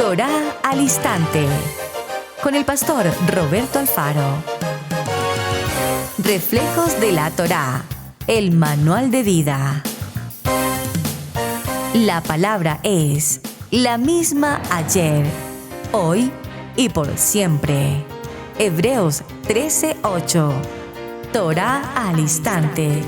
Torá al Instante, con el pastor Roberto Alfaro. Reflejos de la Torá, el manual de vida. La palabra es la misma ayer, hoy y por siempre. Hebreos 13:8. Torá al Instante.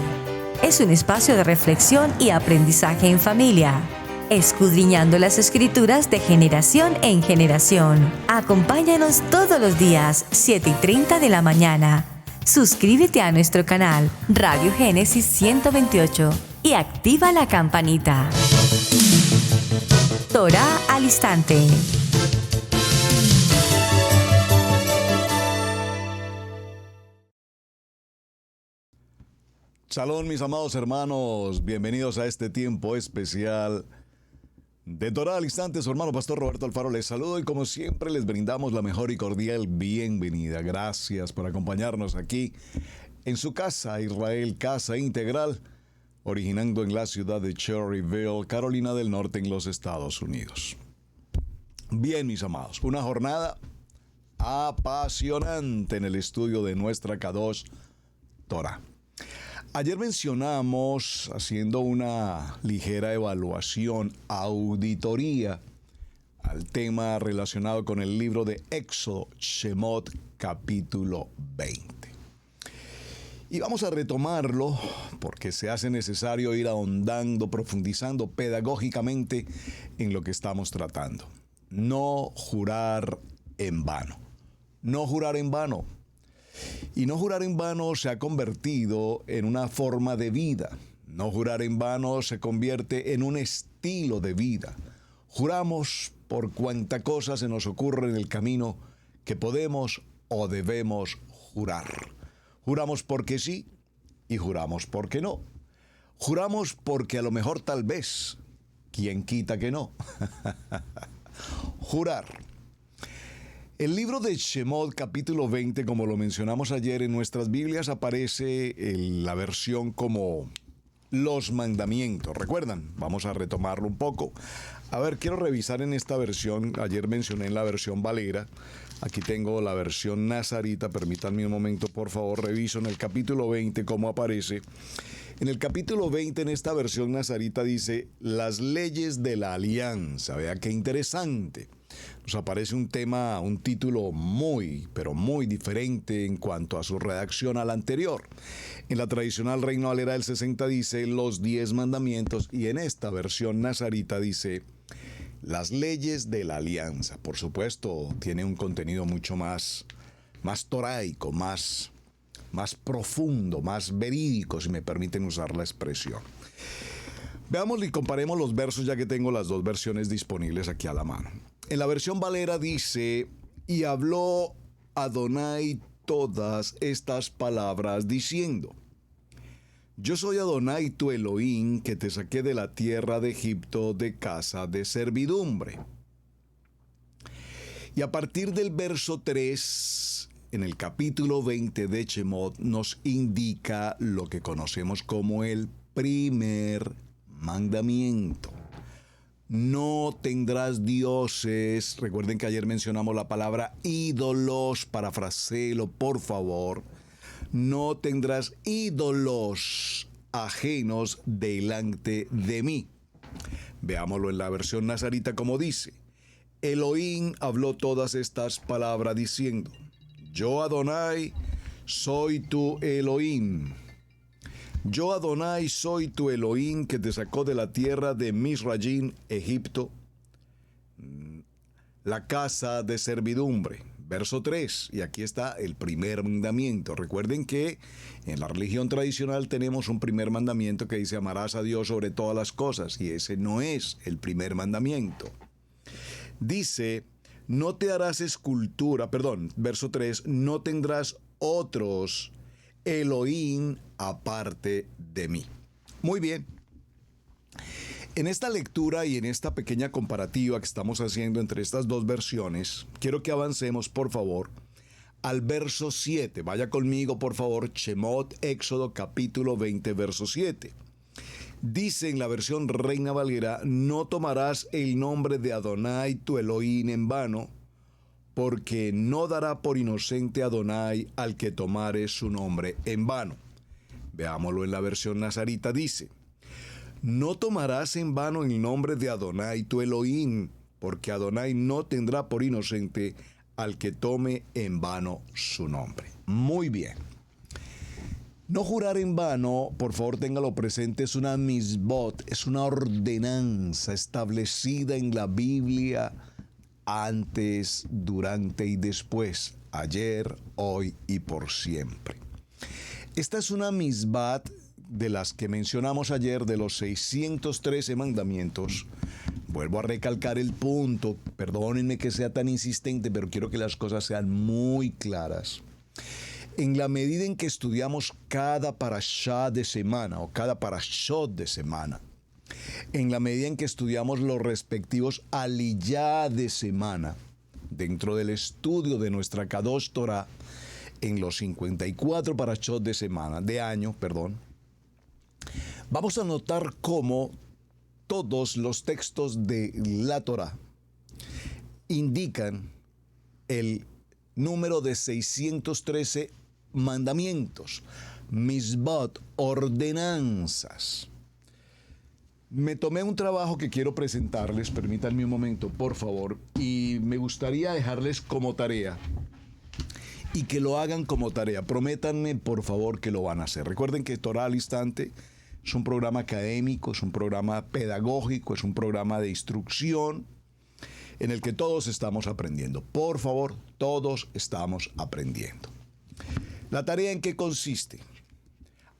Es un espacio de reflexión y aprendizaje en familia, escudriñando las Escrituras de generación en generación. Acompáñanos todos los días, 7:30 de la mañana. Suscríbete a nuestro canal Radio Génesis 128 y activa la campanita. Torá al Instante. Shalom, mis amados hermanos, bienvenidos a este tiempo especial de Torá al Instante. Su hermano pastor Roberto Alfaro les saludo y como siempre les brindamos la mejor y cordial bienvenida. Gracias por acompañarnos aquí en su casa, Israel Casa Integral, originando en la ciudad de Cherryville, Carolina del Norte, en los Estados Unidos. Bien, mis amados, una jornada apasionante en el estudio de nuestra Kadosh Torah. Ayer mencionamos, haciendo una ligera evaluación, auditoría, al tema relacionado con el libro de Éxodo, Shemot, capítulo 20. Y vamos a retomarlo porque se hace necesario ir ahondando, profundizando pedagógicamente en lo que estamos tratando. No jurar en vano. No jurar en vano. Y no jurar en vano se ha convertido en una forma de vida. No jurar en vano se convierte en un estilo de vida. Juramos por cuanta cosa se nos ocurre en el camino que podemos o debemos jurar. Juramos porque sí y juramos porque no. Juramos porque a lo mejor tal vez, ¿quién quita que no? Jurar. El libro de Shemot, capítulo 20, como lo mencionamos ayer en nuestras Biblias, aparece en la versión como los mandamientos. ¿Recuerdan? Vamos a retomarlo un poco. A ver, quiero revisar en esta versión. Ayer mencioné en la versión Valera. Aquí tengo la versión Nazarita. Permítanme un momento, por favor. Reviso en el capítulo 20 cómo aparece. En el capítulo 20, en esta versión Nazarita, dice las leyes de la alianza. Vea qué interesante. Nos aparece un tema, un título muy, pero muy diferente en cuanto a su redacción al anterior. En la tradicional Reina Valera del 60 dice los 10 mandamientos y en esta versión Nazarita dice las leyes de la alianza. Por supuesto, tiene un contenido mucho más toraico, más profundo, más verídico, si me permiten usar la expresión. Veamos y comparemos los versos ya que tengo las dos versiones disponibles aquí a la mano. En la versión Valera dice, y habló Adonai todas estas palabras diciendo, yo soy Adonai tu Elohim que te saqué de la tierra de Egipto de casa de servidumbre. Y a partir del verso 3, en el capítulo 20 de Shemot, nos indica lo que conocemos como el primer mandamiento. No tendrás dioses. Recuerden que ayer mencionamos la palabra ídolos. Parafraséelo, por favor. No tendrás ídolos ajenos delante de mí. Veámoslo en la versión Nazarita como dice. Elohim habló todas estas palabras diciendo, yo Adonai soy tu Elohim. Yo Adonai soy tu Elohim que te sacó de la tierra de Misrayim, Egipto, la casa de servidumbre. Verso 3, y aquí está el primer mandamiento. Recuerden que en la religión tradicional tenemos un primer mandamiento que dice amarás a Dios sobre todas las cosas, y ese no es el primer mandamiento. Dice, no te harás verso 3, no tendrás otros Elohim aparte de mí. Muy bien. En esta lectura y en esta pequeña comparativa que estamos haciendo entre estas dos versiones, quiero que avancemos, por favor, al verso 7. Vaya conmigo, por favor, Shemot, Éxodo, capítulo 20, verso 7. Dice en la versión Reina Valera: no tomarás el nombre de Adonai tu Elohim en vano, porque no dará por inocente Adonai al que tomare su nombre en vano. Veámoslo en la versión Nazarita, dice: no tomarás en vano el nombre de Adonai tu Elohim, porque Adonai no tendrá por inocente al que tome en vano su nombre. Muy bien. No jurar en vano, por favor téngalo presente, es una misbot, es una ordenanza establecida en la Biblia antes, durante y después, ayer, hoy y por siempre. Esta es una misbat de las que mencionamos ayer, de los 613 mandamientos. Vuelvo a recalcar el punto, perdónenme que sea tan insistente, pero quiero que las cosas sean muy claras. En la medida en que estudiamos cada parashá de semana o cada parashot de semana, en la medida en que estudiamos los respectivos aliyá de semana, dentro del estudio de nuestra Kadosh Torah, en los 54 parashot de semana, de año, vamos a notar cómo todos los textos de la Torah indican el número de 613 mandamientos, misbot, ordenanzas. Me tomé un trabajo que quiero presentarles, permítanme un momento, por favor, y me gustaría dejarles como tarea, y que lo hagan como tarea. Prométanme, por favor, que lo van a hacer. Recuerden que Torah al Instante es un programa académico, es un programa pedagógico, es un programa de instrucción en el que todos estamos aprendiendo. Por favor, todos estamos aprendiendo. ¿La tarea en qué consiste?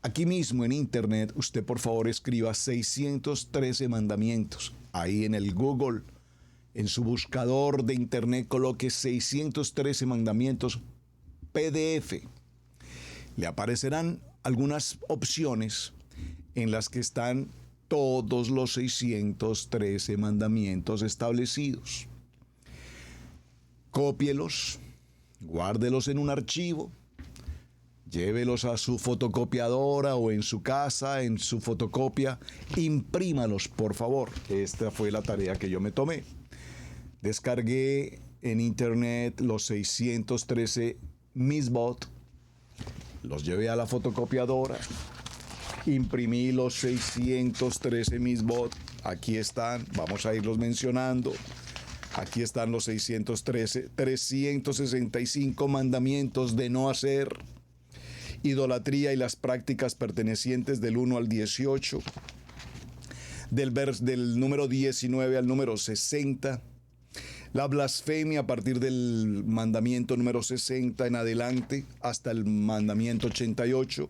Aquí mismo en internet, usted por favor escriba 613 mandamientos. Ahí en el Google, en su buscador de internet, coloque 613 mandamientos PDF. Le aparecerán algunas opciones en las que están todos los 613 mandamientos establecidos. Cópielos, guárdelos en un archivo, llévelos a su fotocopiadora o en su casa, en su fotocopia, imprímalos, por favor. Esta fue la tarea que yo me tomé. Descargué en internet los 613 misbot, los llevé a la fotocopiadora, imprimí los 613 misbot, aquí están, vamos a irlos mencionando. Aquí están los 613, 365 mandamientos de no hacer, idolatría y las prácticas pertenecientes del 1 al 18, del número 19 al número 60, la blasfemia a partir del mandamiento número 60 en adelante hasta el mandamiento 88,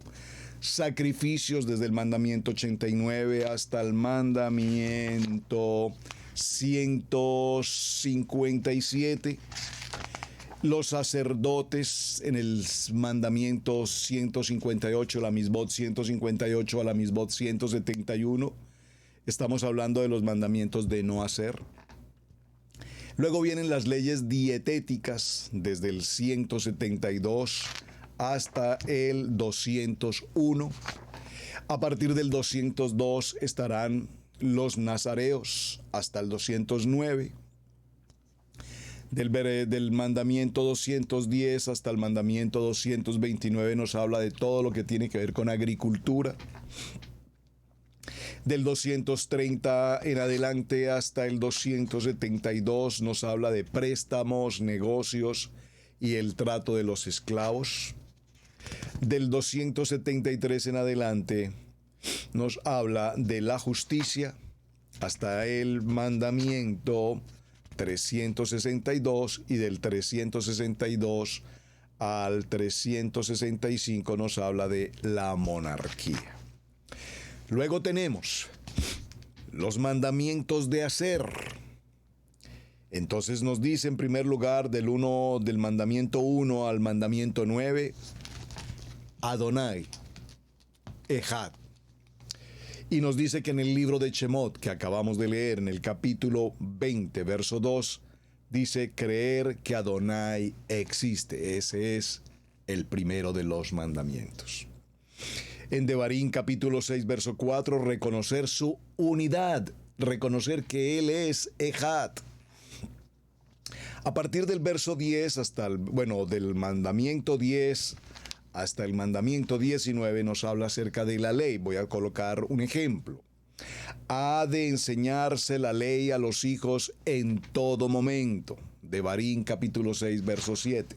sacrificios desde el mandamiento 89 hasta el mandamiento 157, los sacerdotes en el mandamiento 158, la misbot 158 a la misbot 171, estamos hablando de los mandamientos de no hacer. Luego vienen las leyes dietéticas desde el 172 hasta el 201. A partir del 202 estarán los nazareos hasta el 209. Del mandamiento 210 hasta el mandamiento 229 nos habla de todo lo que tiene que ver con agricultura. Del 230 en adelante hasta el 272 nos habla de préstamos, negocios y el trato de los esclavos. Del 273 en adelante nos habla de la justicia hasta el mandamiento 362, y del 362 al 365 nos habla de la monarquía. Luego tenemos los mandamientos de hacer. Entonces nos dice en primer lugar del mandamiento 1 al mandamiento 9, Adonai, Ejad. Y nos dice que en el libro de Shemot, que acabamos de leer, en el capítulo 20, verso 2, dice creer que Adonai existe. Ese es el primero de los mandamientos. En Devarim capítulo 6 verso 4, reconocer su unidad, reconocer que Él es Ejad. A partir del verso 10 del mandamiento 10 hasta el mandamiento 19 nos habla acerca de la ley. Voy a colocar un ejemplo. Ha de enseñarse la ley a los hijos en todo momento. Devarim capítulo 6 verso 7.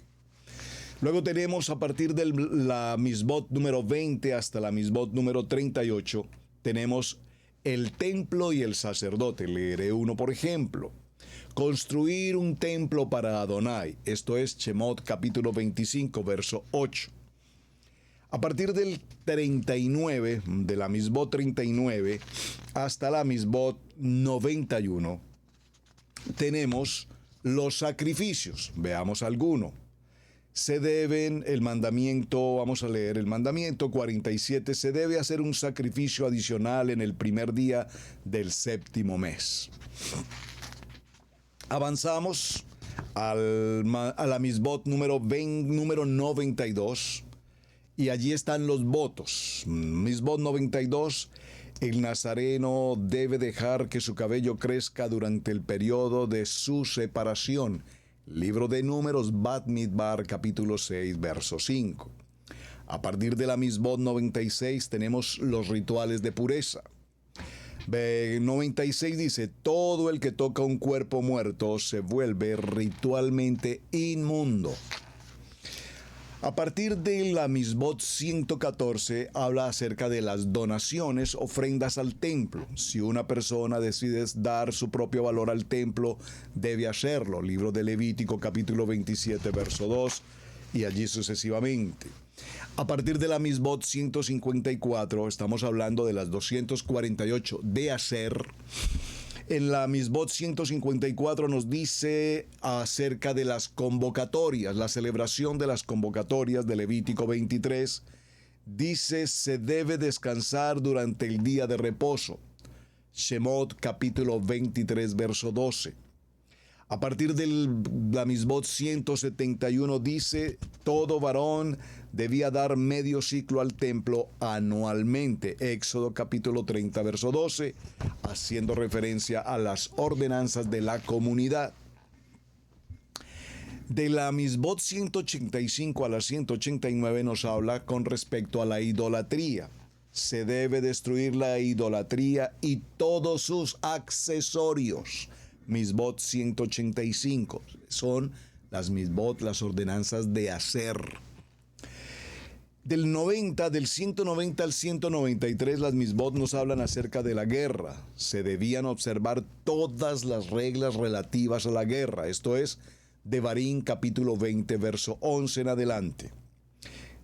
Luego tenemos a partir de la Misbot número 20 hasta la Misbot número 38, tenemos el templo y el sacerdote. Leeré uno por ejemplo. Construir un templo para Adonai. Esto es Shemot capítulo 25 verso 8. A partir del 39, de la Misbot 39 hasta la Misbot 91, tenemos los sacrificios. Veamos alguno. Se deben, vamos a leer el mandamiento 47, se debe hacer un sacrificio adicional en el primer día del séptimo mes. Avanzamos a la Misbot número 92 y allí están los votos. Misbot 92, el nazareno debe dejar que su cabello crezca durante el periodo de su separación. Libro de Números, Bat Midbar, capítulo 6, verso 5. A partir de la Misbot 96 tenemos los rituales de pureza. 96 dice, todo el que toca un cuerpo muerto se vuelve ritualmente inmundo. A partir de la Misbot 114 habla acerca de las donaciones, ofrendas al templo. Si una persona decide dar su propio valor al templo, debe hacerlo. Libro de Levítico capítulo 27 verso 2 y allí sucesivamente. A partir de la Misbot 154 estamos hablando de las 248 de hacer. En la Misbot 154 nos dice acerca de las convocatorias, la celebración de las convocatorias de Levítico 23. Dice, se debe descansar durante el día de reposo. Shemot capítulo 23, verso 12. A partir de la Misbot 171 dice, todo varón debía dar medio ciclo al templo anualmente. Éxodo capítulo 30, verso 12, haciendo referencia a las ordenanzas de la comunidad. De la Misbot 185 a la 189 nos habla con respecto a la idolatría. Se debe destruir la idolatría y todos sus accesorios. Misbot 185 son las Misbot, las ordenanzas de hacer. Del 190 al 193 las Misbot nos hablan acerca de la guerra. Se debían observar todas las reglas relativas a la guerra. Esto es Devarim capítulo 20 verso 11 en adelante.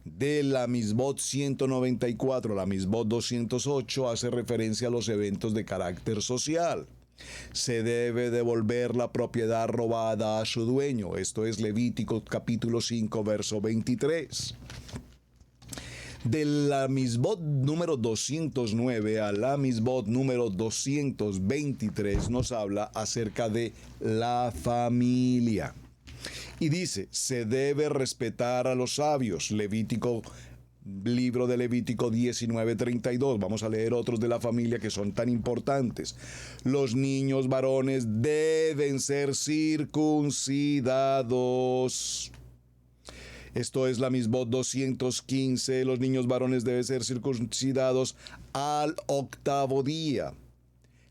De la Misbot 194 a la Misbot 208 hace referencia a los eventos de carácter social. Se debe devolver la propiedad robada a su dueño. Esto es Levítico capítulo 5 verso 23. De la Misbot número 209 a la Misbot número 223 nos habla acerca de la familia. Y dice, se debe respetar a los sabios. Libro de Levítico 19:32. Vamos a leer otros de la familia que son tan importantes. Los niños varones deben ser circuncidados. Esto es la Misbot 215. Los niños varones deben ser circuncidados al octavo día.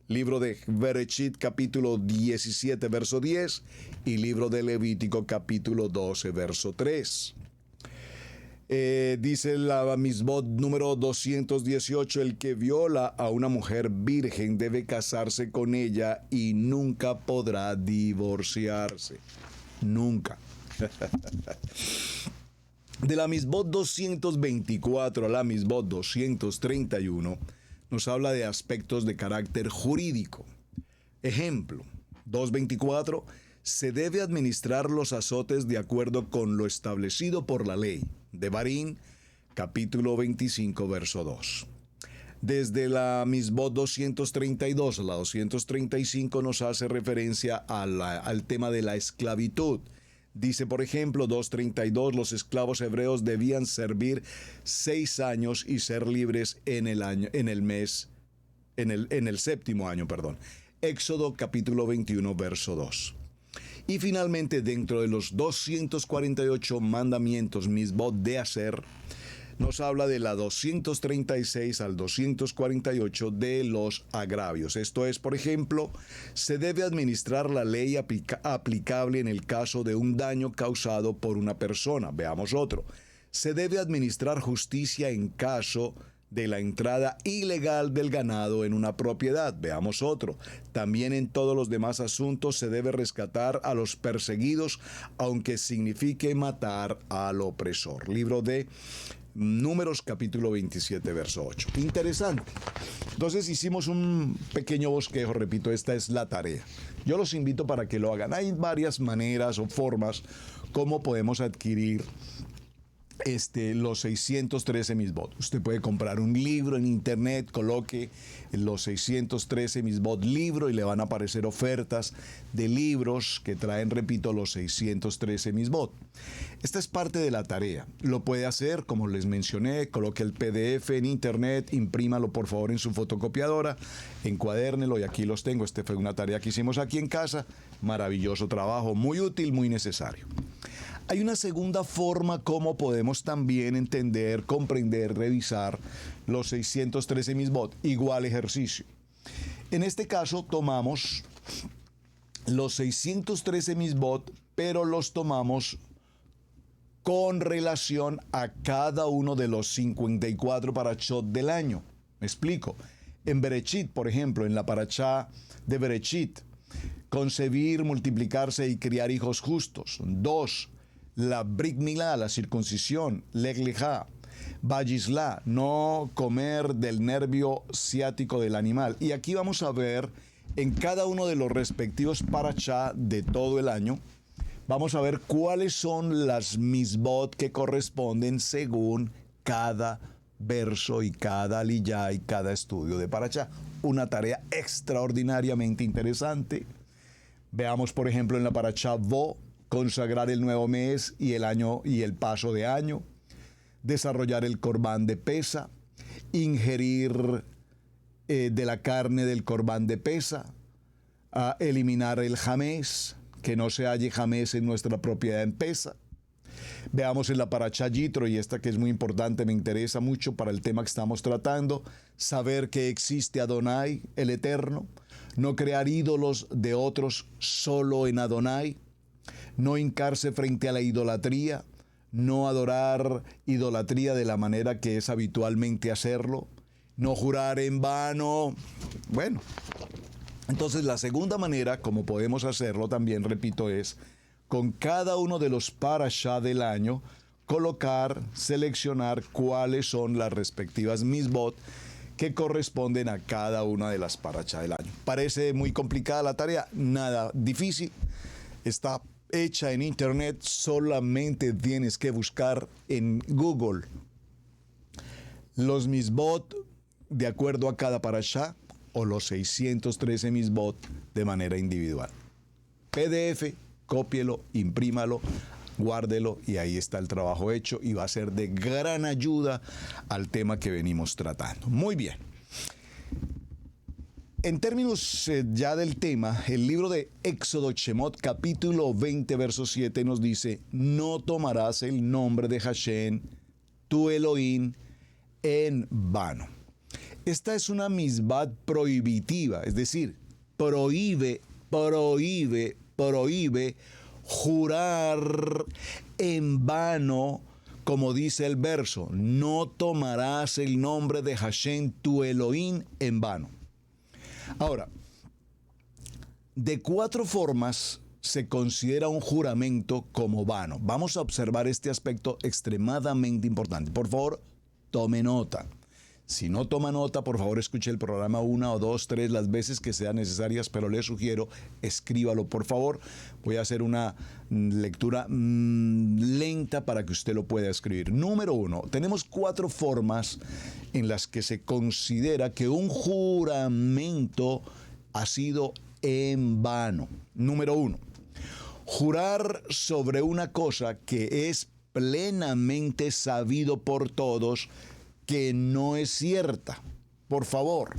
Libro de Bereshit capítulo 17 verso 10 y libro de Levítico capítulo 12 verso 3. Dice la Misbot número 218, el que viola a una mujer virgen debe casarse con ella y nunca podrá divorciarse. Nunca. De la Misbot 224 a la Misbot 231 nos habla de aspectos de carácter jurídico. Ejemplo, 224, se debe administrar los azotes de acuerdo con lo establecido por la ley. Devarim, capítulo 25, verso 2. Desde la Misbot 232 a la 235 nos hace referencia al tema de la esclavitud. Dice, por ejemplo, 2:32, los esclavos hebreos debían servir 6 años y ser libres en el séptimo año, perdón. Éxodo capítulo 21, verso 2. Y finalmente, dentro de los 248 mandamientos, misbot de hacer, nos habla de la 236 al 248 de los agravios. Esto es, por ejemplo, se debe administrar la ley aplicable en el caso de un daño causado por una persona. Veamos otro. Se debe administrar justicia en caso de la entrada ilegal del ganado en una propiedad. Veamos otro. También en todos los demás asuntos se debe rescatar a los perseguidos, aunque signifique matar al opresor. Libro de Números capítulo 27, verso 8. Interesante. Entonces hicimos un pequeño bosquejo, repito, esta es la tarea. Yo los invito para que lo hagan. Hay varias maneras o formas como podemos adquirir los 613 misbot. Usted puede comprar un libro en internet, coloque los 613 misbot libro y le van a aparecer ofertas de libros que traen, repito, los 613 misbot. Esta es parte de la tarea. Lo puede hacer, como les mencioné, coloque el PDF en internet, imprímalo por favor en su fotocopiadora, encuadérnelo y aquí los tengo. Esta fue una tarea que hicimos aquí en casa. Maravilloso trabajo, muy útil, muy necesario. Hay una segunda forma como podemos también entender, comprender, revisar los 613 misbot. Igual ejercicio. En este caso tomamos los 613 misbot, pero los tomamos con relación a cada uno de los 54 parashot del año. Me explico. En Bereshit, por ejemplo, en la parashá de Bereshit, concebir, multiplicarse y criar hijos justos. 2. La Brit Milá, la circuncisión. Lech Lechá. Vayisla, no comer del nervio ciático del animal. Y aquí vamos a ver en cada uno de los respectivos parashá de todo el año, vamos a ver cuáles son las misbot que corresponden según cada verso y cada aliyá y cada estudio de parashá. Una tarea extraordinariamente interesante. Veamos, por ejemplo, en la parashá Bo, consagrar el nuevo mes y el año y el paso de año, desarrollar el corbán de pesa, ingerir de la carne del corbán de pesa, eliminar el jamés, que no se halle jamés en nuestra propiedad en pesa. Veamos en la parashá Yitro, y esta que es muy importante, me interesa mucho para el tema que estamos tratando, saber que existe Adonai, el Eterno, no crear ídolos de otros, solo en Adonai, no hincarse frente a la idolatría, no adorar idolatría de la manera que es habitualmente hacerlo, no jurar en vano. Bueno, entonces la segunda manera como podemos hacerlo también, repito, es con cada uno de los parashá del año colocar, seleccionar cuáles son las respectivas misbot que corresponden a cada una de las parashá del año. Parece muy complicada la tarea, nada difícil, está hecha en internet, solamente tienes que buscar en Google los misbot de acuerdo a cada parashá o los 613 misbot de manera individual. PDF, cópielo, imprímalo, guárdelo y ahí está el trabajo hecho y va a ser de gran ayuda al tema que venimos tratando. Muy bien. En términos ya del tema, el libro de Éxodo Shemot, capítulo 20, verso 7, nos dice: no tomarás el nombre de Hashem, tu Elohim, en vano. Esta es una misbat prohibitiva, es decir, prohíbe jurar en vano, como dice el verso: no tomarás el nombre de Hashem, tu Elohim, en vano. Ahora, de 4 formas se considera un juramento como vano. Vamos a observar este aspecto extremadamente importante. Por favor, tome nota. Si no toma nota, por favor, escuche el programa 1 o 2, 3, las veces que sean necesarias, pero le sugiero, escríbalo, por favor. Voy a hacer una lectura lenta para que usted lo pueda escribir. Número 1, tenemos 4 formas en las que se considera que un juramento ha sido en vano. Número 1, Jurar sobre una cosa que es plenamente sabido por todos que no es cierta. Por favor,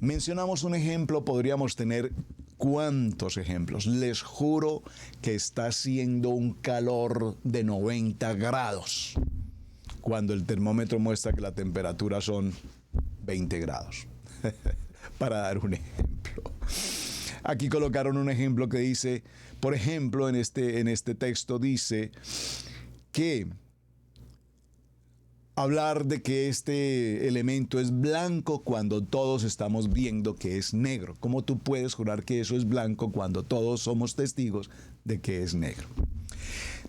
mencionamos un ejemplo, podríamos tener ¿cuántos ejemplos? Les juro que está haciendo un calor de 90 grados, cuando el termómetro muestra que la temperatura son 20 grados. Para dar un ejemplo. Aquí colocaron un ejemplo que dice, por ejemplo, en este texto dice que hablar de que este elemento es blanco cuando todos estamos viendo que es negro. ¿Cómo tú puedes jurar que eso es blanco cuando todos somos testigos de que es negro?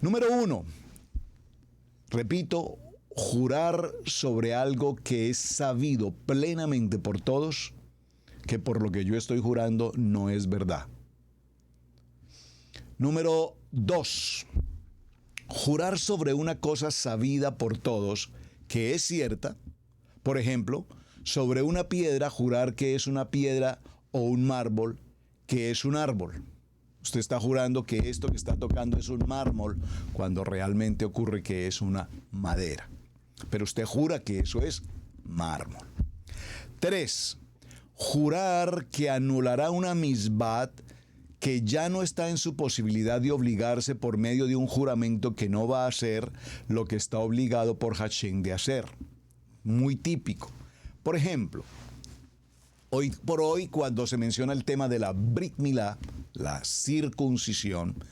Número 1. Repito, jurar sobre algo que es sabido plenamente por todos que por lo que yo estoy jurando no es verdad. Número 2. Jurar sobre una cosa sabida por todos que es cierta. Por ejemplo, sobre una piedra jurar que es una piedra o un mármol que es un árbol. Usted está jurando que esto que está tocando es un mármol cuando realmente ocurre que es una madera. Pero usted jura que eso es mármol. 3. Jurar que anulará una misbat que ya no está en su posibilidad de obligarse por medio de un juramento que no va a hacer lo que está obligado por Hashem de hacer. Muy típico. Por ejemplo, hoy por hoy, cuando se menciona el tema de la Brit Milá, la circuncisión,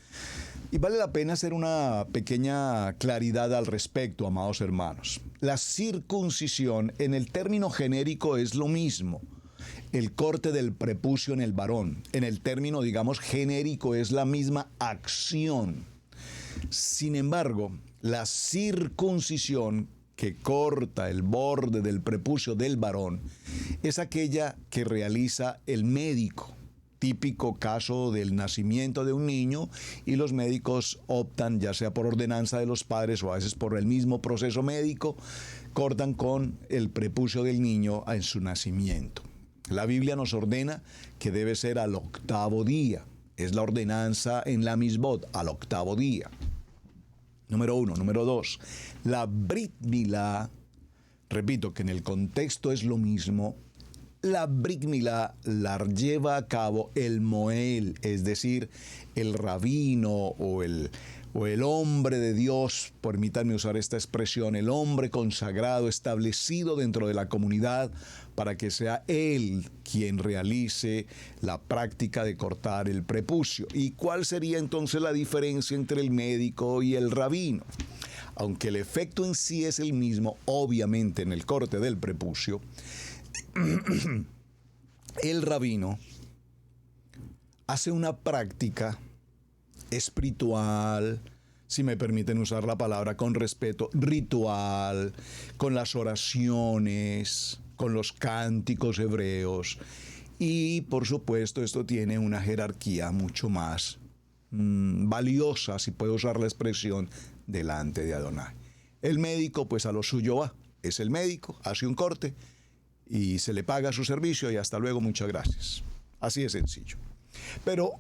y vale la pena hacer una pequeña claridad al respecto, amados hermanos. La circuncisión en el término genérico es lo mismo. El corte del prepucio en el varón, en el término, digamos, genérico, es la misma acción. Sin embargo, la circuncisión que corta el borde del prepucio del varón es aquella que realiza el médico. Típico caso del nacimiento de un niño, y los médicos optan, ya sea por ordenanza de los padres o a veces por el mismo proceso médico, cortan con el prepucio del niño en su nacimiento. La Biblia nos ordena que debe ser al 8º día. Es la ordenanza en la Misbot, al 8º día. Número 1. Número 2. La Brit Milá, repito que en el contexto es lo mismo. La Brit Milá la lleva a cabo el Moel, es decir, el rabino o el hombre de Dios, permítanme usar esta expresión, el hombre consagrado, establecido dentro de la comunidad, para que sea él quien realice la práctica de cortar el prepucio. ¿Y cuál sería entonces la diferencia entre el médico y el rabino? Aunque el efecto en sí es el mismo, obviamente en el corte del prepucio, el rabino hace una práctica espiritual, si me permiten usar la palabra con respeto, ritual, con las oraciones, con los cánticos hebreos, y por supuesto esto tiene una jerarquía mucho más valiosa, si puedo usar la expresión, delante de Adonai. El médico pues a lo suyo va, es el médico, hace un corte y se le paga su servicio y hasta luego, muchas gracias. Así de sencillo. Pero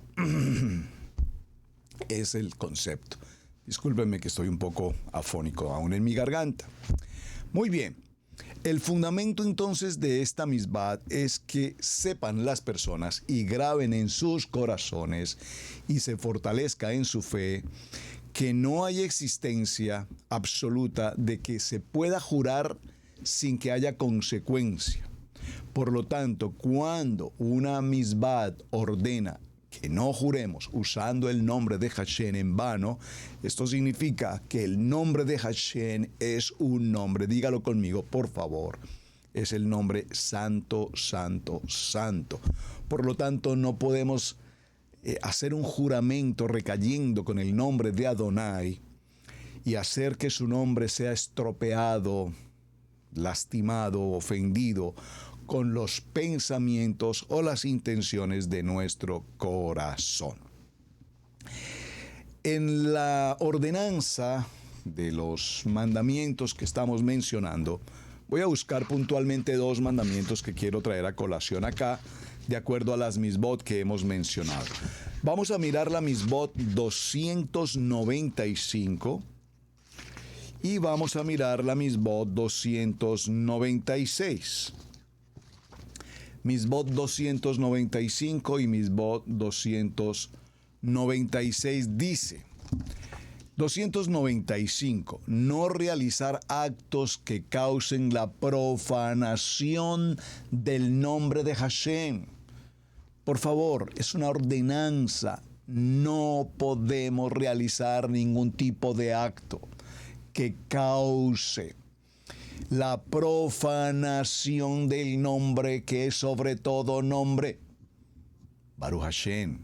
es el concepto. Discúlpenme que estoy un poco afónico aún en mi garganta. Muy bien. El fundamento entonces de esta misbad es que sepan las personas y graben en sus corazones y se fortalezca en su fe que no hay existencia absoluta de que se pueda jurar sin que haya consecuencia. Por lo tanto, cuando una misbad ordena que no juremos usando el nombre de Hashem en vano, esto significa que el nombre de Hashem es un nombre, dígalo conmigo por favor, es el nombre santo, santo, santo. Por lo tanto, no podemos hacer un juramento recayendo con el nombre de Adonai y hacer que su nombre sea estropeado, lastimado, ofendido con los pensamientos o las intenciones de nuestro corazón. En la ordenanza de los mandamientos que estamos mencionando, voy a buscar puntualmente 2 mandamientos que quiero traer a colación acá, de acuerdo a las misbot que hemos mencionado. Vamos a mirar la misbot 295 y vamos a mirar la misbot 296. Misbot 295 y misbot 296 dice: 295. No realizar actos que causen la profanación del nombre de Hashem. Por favor, es una ordenanza. No podemos realizar ningún tipo de acto que cause la profanación del nombre que es sobre todo nombre, Baruch Hashem.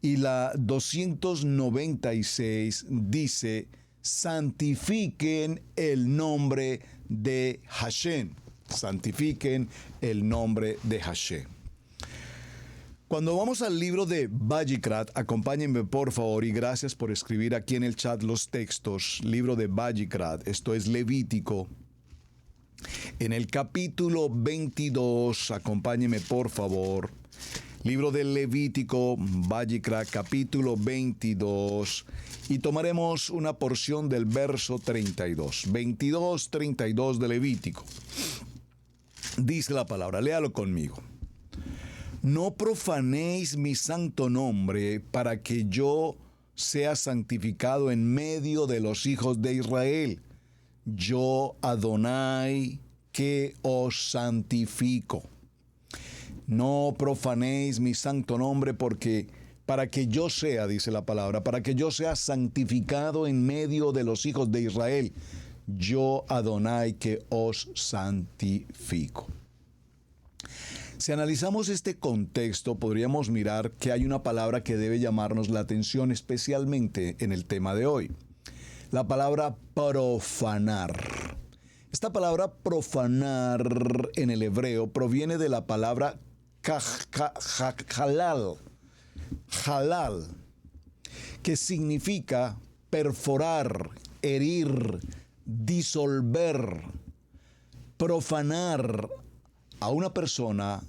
Y la 296 dice: santifiquen el nombre de Hashem. Santifiquen el nombre de Hashem. Cuando vamos al libro de Vayikrat, acompáñenme por favor y gracias por escribir aquí en el chat los textos. Libro de Vayikrat, esto es Levítico. En el capítulo 22, acompáñenme por favor. Libro del Levítico, Vayikrat, capítulo 22, y tomaremos una porción del verso 32. 22, 32 de Levítico. Dice la palabra, léalo conmigo. No profanéis mi santo nombre para que yo sea santificado en medio de los hijos de Israel. Yo, Adonai, que os santifico. No profanéis mi santo nombre para que yo sea, dice la palabra, para que yo sea santificado en medio de los hijos de Israel. Yo, Adonai, que os santifico. Si analizamos este contexto, podríamos mirar que hay una palabra que debe llamarnos la atención, especialmente en el tema de hoy. La palabra profanar. Esta palabra profanar en el hebreo proviene de la palabra halal, que significa perforar, herir, disolver, profanar a una persona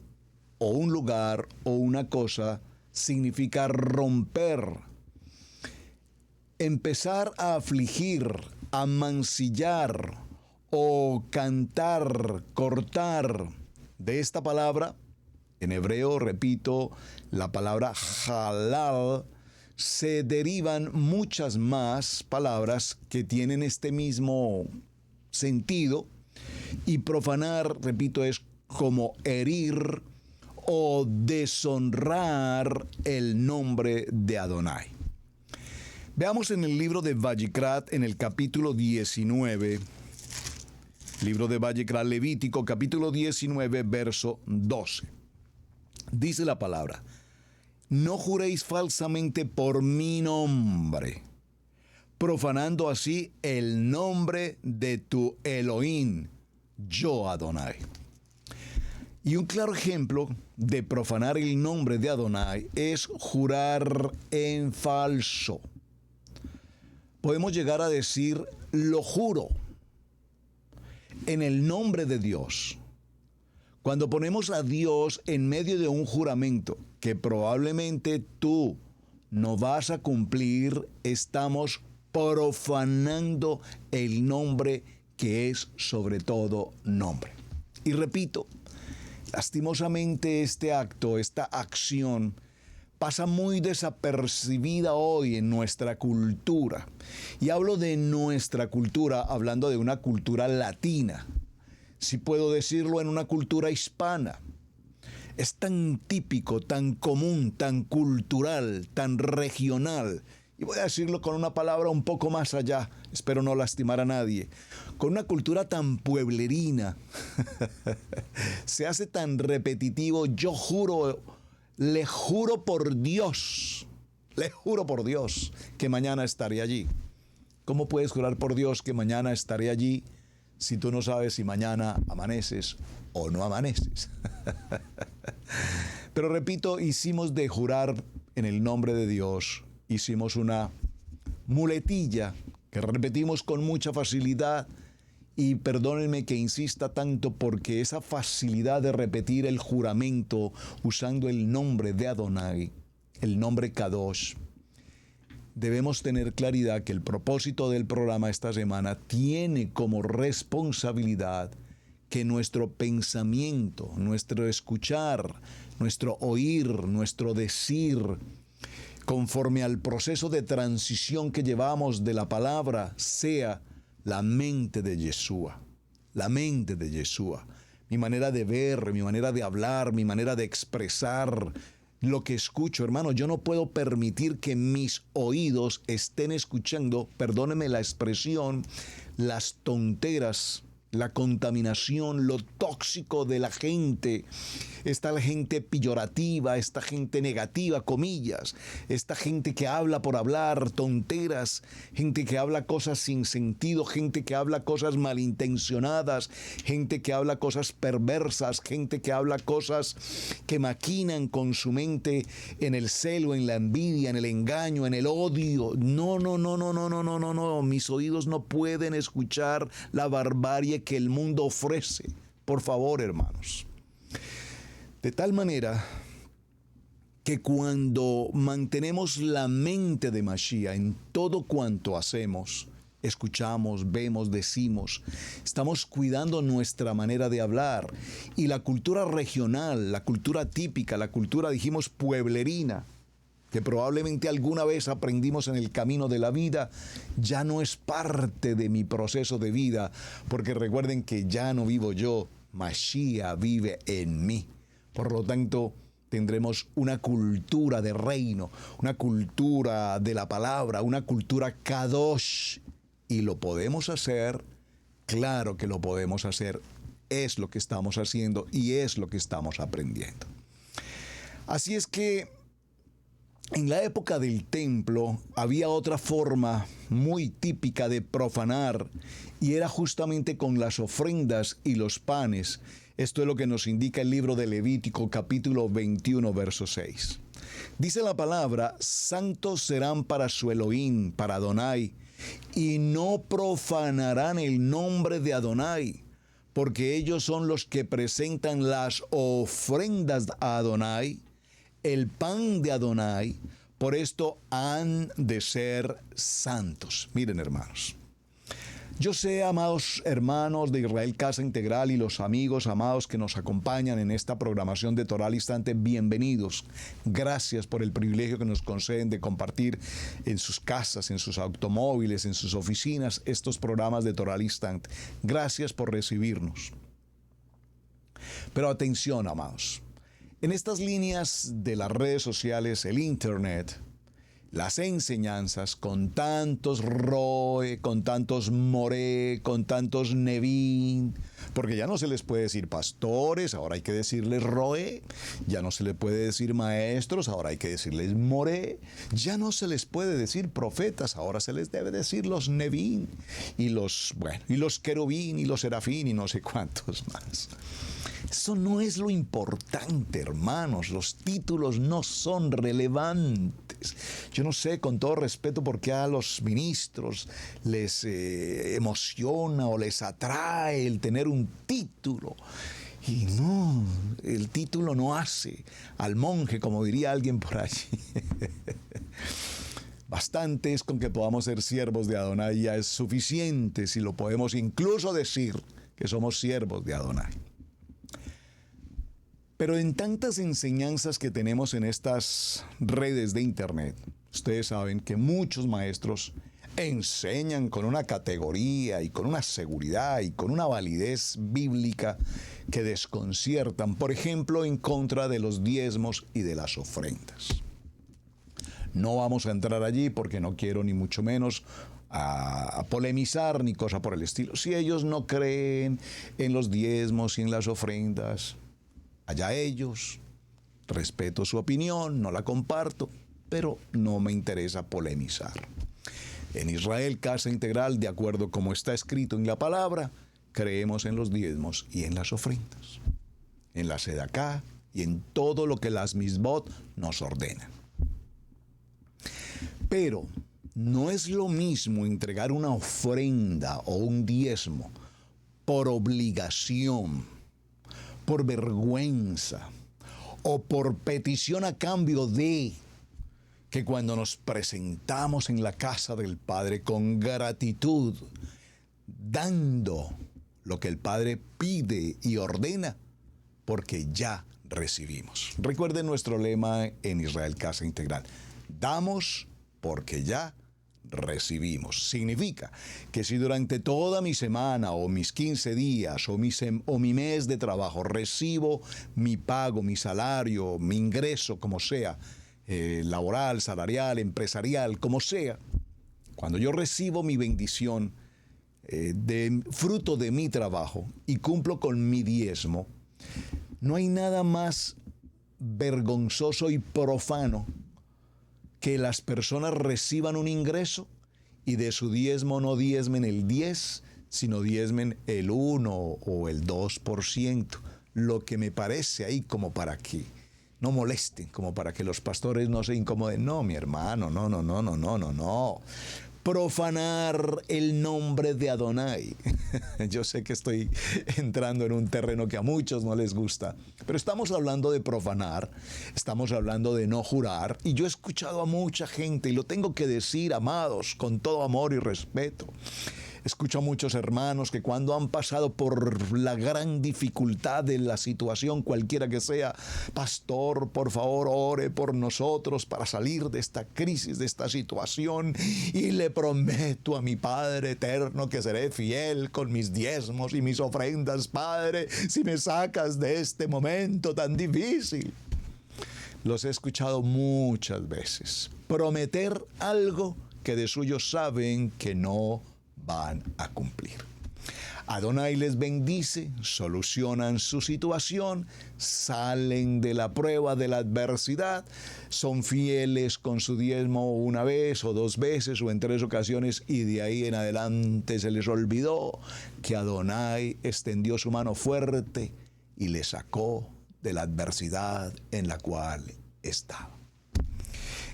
o un lugar o una cosa significa romper, empezar a afligir, a mancillar o cantar, cortar. De esta palabra, en hebreo, repito, la palabra halal, se derivan muchas más palabras que tienen este mismo sentido. Y profanar, repito, es como herir o deshonrar el nombre de Adonai. Veamos en el libro de Vayikrat, en el capítulo 19, libro de Vayikrat, Levítico, capítulo 19, verso 12. Dice la palabra: no juréis falsamente por mi nombre, profanando así el nombre de tu Elohim, yo Adonai. Y un claro ejemplo de profanar el nombre de Adonai es jurar en falso. Podemos llegar a decir, lo juro, en el nombre de Dios. Cuando ponemos a Dios en medio de un juramento que probablemente tú no vas a cumplir, estamos profanando el nombre que es sobre todo nombre. Y repito, lastimosamente este acto, esta acción, pasa muy desapercibida hoy en nuestra cultura. Y hablo de nuestra cultura, hablando de una cultura latina. Si puedo decirlo, en una cultura hispana. Es tan típico, tan común, tan cultural, tan regional. Y voy a decirlo con una palabra un poco más allá, espero no lastimar a nadie. Con una cultura tan pueblerina, se hace tan repetitivo. Yo juro, le juro por Dios que mañana estaré allí. ¿Cómo puedes jurar por Dios que mañana estaré allí si tú no sabes si mañana amaneces o no amaneces? Pero repito, hicimos de jurar en el nombre de Dios, hicimos una muletilla que repetimos con mucha facilidad Y perdónenme que insista tanto porque esa facilidad de repetir el juramento usando el nombre de Adonai, el nombre Kadosh, debemos tener claridad que el propósito del programa esta semana tiene como responsabilidad que nuestro pensamiento, nuestro escuchar, nuestro oír, nuestro decir, conforme al proceso de transición que llevamos de la palabra, sea la mente de Yeshua. La mente de Yeshua. Mi manera de ver, mi manera de hablar, mi manera de expresar lo que escucho, hermano. Yo no puedo permitir que mis oídos estén escuchando, perdóneme la expresión, las tonteras, la contaminación, lo tóxico de la gente. Esta gente peyorativa, esta gente negativa, comillas, esta gente que habla por hablar, tonteras, gente que habla cosas sin sentido, gente que habla cosas malintencionadas, gente que habla cosas perversas, gente que habla cosas que maquinan con su mente en el celo, en la envidia, en el engaño, en el odio. No, mis oídos no pueden escuchar la barbarie que el mundo ofrece. Por favor, hermanos. De tal manera que cuando mantenemos la mente de Mashiach en todo cuanto hacemos, escuchamos, vemos, decimos, estamos cuidando nuestra manera de hablar. Y la cultura regional, la cultura típica, la cultura, dijimos, pueblerina, que probablemente alguna vez aprendimos en el camino de la vida, ya no es parte de mi proceso de vida, porque recuerden que ya no vivo yo, Mashiach vive en mí. Por lo tanto, tendremos una cultura de reino, una cultura de la palabra, una cultura kadosh. Y lo podemos hacer, claro que lo podemos hacer. Es lo que estamos haciendo y es lo que estamos aprendiendo. Así es que en la época del templo había otra forma muy típica de profanar y era justamente con las ofrendas y los panes. Esto es lo que nos indica el libro de Levítico, capítulo 21, verso 6. Dice la palabra: santos serán para su Elohim, para Adonai, y no profanarán el nombre de Adonai, porque ellos son los que presentan las ofrendas a Adonai, el pan de Adonai. Por esto han de ser santos. Miren, hermanos. Yo sé, amados hermanos de Israel Casa Integral y los amigos amados que nos acompañan en esta programación de Torah al Instante, bienvenidos. Gracias por el privilegio que nos conceden de compartir en sus casas, en sus automóviles, en sus oficinas, estos programas de Torah al Instante. Gracias por recibirnos. Pero atención, amados. En estas líneas de las redes sociales, el Internet, las enseñanzas con tantos Roe, con tantos Moré, con tantos Nevín, porque ya no se les puede decir pastores, ahora hay que decirles Roe, ya no se les puede decir maestros, ahora hay que decirles Moré, ya no se les puede decir profetas, ahora se les debe decir los Nevín, y los querubín, y los serafín, y no sé cuántos más. Eso no es lo importante, hermanos. Los títulos no son relevantes. Yo no sé, con todo respeto, por qué a los ministros les emociona o les atrae el tener un título. Y no, el título no hace al monje, como diría alguien por allí. Bastante es con que podamos ser siervos de Adonai, ya es suficiente si lo podemos incluso decir que somos siervos de Adonai. Pero en tantas enseñanzas que tenemos en estas redes de Internet, ustedes saben que muchos maestros enseñan con una categoría y con una seguridad y con una validez bíblica que desconciertan, por ejemplo, en contra de los diezmos y de las ofrendas. No vamos a entrar allí porque no quiero ni mucho menos a polemizar ni cosa por el estilo. Si ellos no creen en los diezmos y en las ofrendas, allá ellos, respeto su opinión, no la comparto, pero no me interesa polemizar. En Israel Casa Integral, de acuerdo como está escrito en la palabra, creemos en los diezmos y en las ofrendas, en la sedaká y en todo lo que las misbot nos ordenan. Pero no es lo mismo entregar una ofrenda o un diezmo por obligación, por vergüenza o por petición a cambio de, que cuando nos presentamos en la casa del Padre con gratitud, dando lo que el Padre pide y ordena, porque ya recibimos. Recuerden nuestro lema en Israel Casa Integral: damos porque ya recibimos. Significa que si durante toda mi semana o mis 15 días o mi mes de trabajo recibo mi pago, mi salario, mi ingreso, como sea, laboral, salarial, empresarial, como sea, cuando yo recibo mi bendición de fruto de mi trabajo y cumplo con mi diezmo, no hay nada más vergonzoso y profano que las personas reciban un ingreso y de su diezmo no diezmen el 10, sino diezmen el 1 o el 2%. Lo que me parece ahí como para que no molesten, como para que los pastores no se incomoden. No, mi hermano, no. Profanar el nombre de Adonai. Yo sé que estoy entrando en un terreno que a muchos no les gusta, pero estamos hablando de profanar, estamos hablando de no jurar, y yo he escuchado a mucha gente, y lo tengo que decir, amados, con todo amor y respeto. Escucho a muchos hermanos que cuando han pasado por la gran dificultad de la situación, cualquiera que sea: pastor, por favor, ore por nosotros para salir de esta crisis, de esta situación, y le prometo a mi Padre eterno que seré fiel con mis diezmos y mis ofrendas, Padre, si me sacas de este momento tan difícil. Los he escuchado muchas veces prometer algo que de suyo saben que no van a cumplir. Adonai les bendice, solucionan su situación, salen de la prueba, de la adversidad, son fieles con su diezmo una vez o 2 veces o en 3 ocasiones, y de ahí en adelante se les olvidó que Adonai extendió su mano fuerte y les sacó de la adversidad en la cual estaba.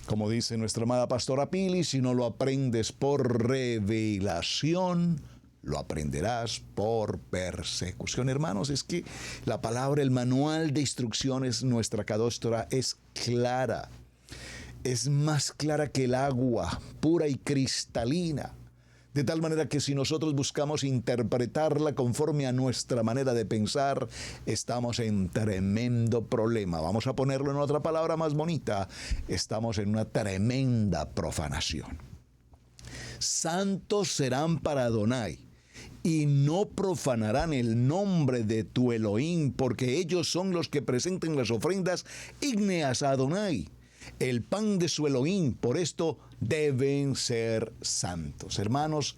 Como dice nuestra amada pastora Pili, si no lo aprendes por revelación, lo aprenderás por persecución. Hermanos, es que la palabra, el manual de instrucciones, nuestra Kadosh Torah, es clara. Es más clara que el agua, pura y cristalina. De tal manera que si nosotros buscamos interpretarla conforme a nuestra manera de pensar, estamos en tremendo problema. Vamos a ponerlo en otra palabra más bonita: estamos en una tremenda profanación. Santos serán para Adonai, y no profanarán el nombre de tu Elohim, porque ellos son los que presentan las ofrendas ígneas a Adonai, el pan de su Elohim. Por esto deben ser santos. Hermanos,